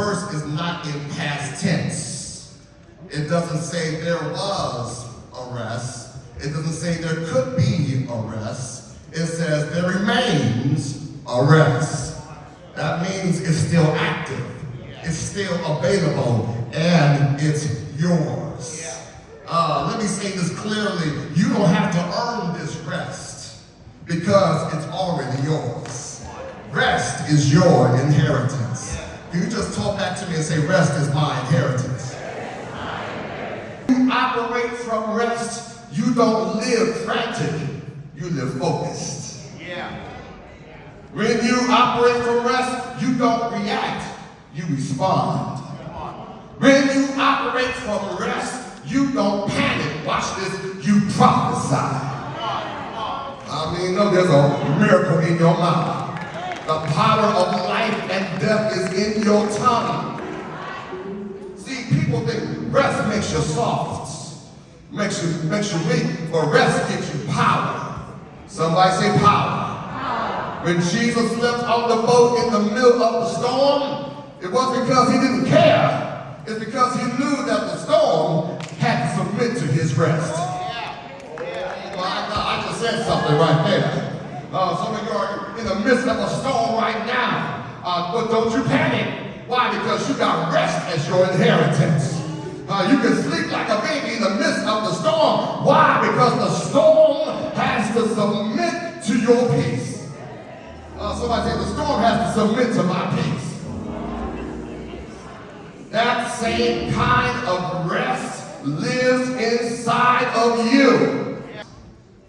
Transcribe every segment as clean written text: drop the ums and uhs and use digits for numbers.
verse is not in past tense. It doesn't say there was a rest. It doesn't say there could be a rest. It says there remains a rest. That means it's still active. It's still available, and it's yours. Let me say this clearly. You don't have to earn this rest because it's already yours. Rest is your inheritance. Can you just talk back to me and say, rest is my inheritance? You operate from rest. You don't live frantic. You live focused. When you operate from rest, you don't react. You respond. When you operate from rest, you don't panic. Watch this. You prophesy. I mean, no, there's a miracle in your mouth. The power of life and death is in your tongue. See, people think rest makes you soft, makes you weak, but rest gives you power. Somebody say power. When Jesus left on the boat in the middle of the storm, it wasn't because he didn't care. It's because he knew that the storm had to submit to his rest. I just said something right there. Some of you are in the midst of a storm right now, but don't you panic. Why? Because you got rest as your inheritance. You can sleep like a baby in the midst of the storm. Why? Because the storm has to submit to your peace. Somebody say the storm has to submit to my peace. That same kind of rest lives inside of you.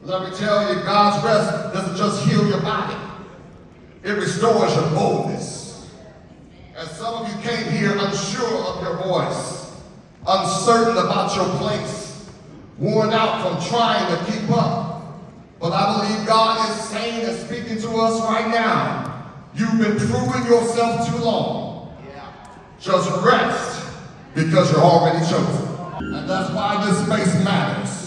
Let me tell you, God's rest doesn't just heal your body. It restores your boldness. And some of you came here unsure of your voice, uncertain about your place, worn out from trying to keep up. But I believe God is saying and speaking to us right now. You've been proving yourself too long. Just rest because you're already chosen. And that's why this space matters.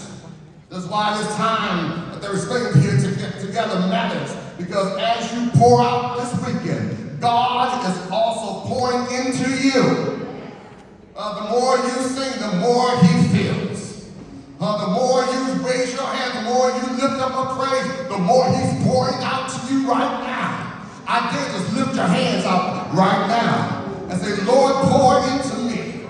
That's why this time that they're spending here together matters. Because as you pour out this weekend, God is also pouring into you. The more you sing, the more he feels. The more you raise your hand, the more you lift up a praise, the more he's pouring out to you right now. I dare just lift your hands up right now and say, Lord, pour into me.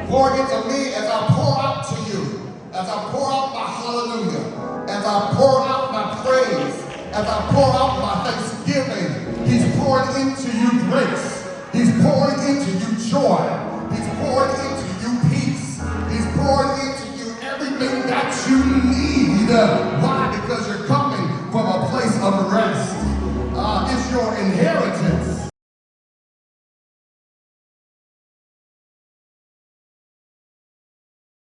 Pour into me as I pour out to you. As I pour out my hallelujah. As I pour out my praise. As I pour out my thanksgiving. He's pouring into you grace. He's pouring into you joy. He's pouring into you peace. He's pouring into you everything that you need.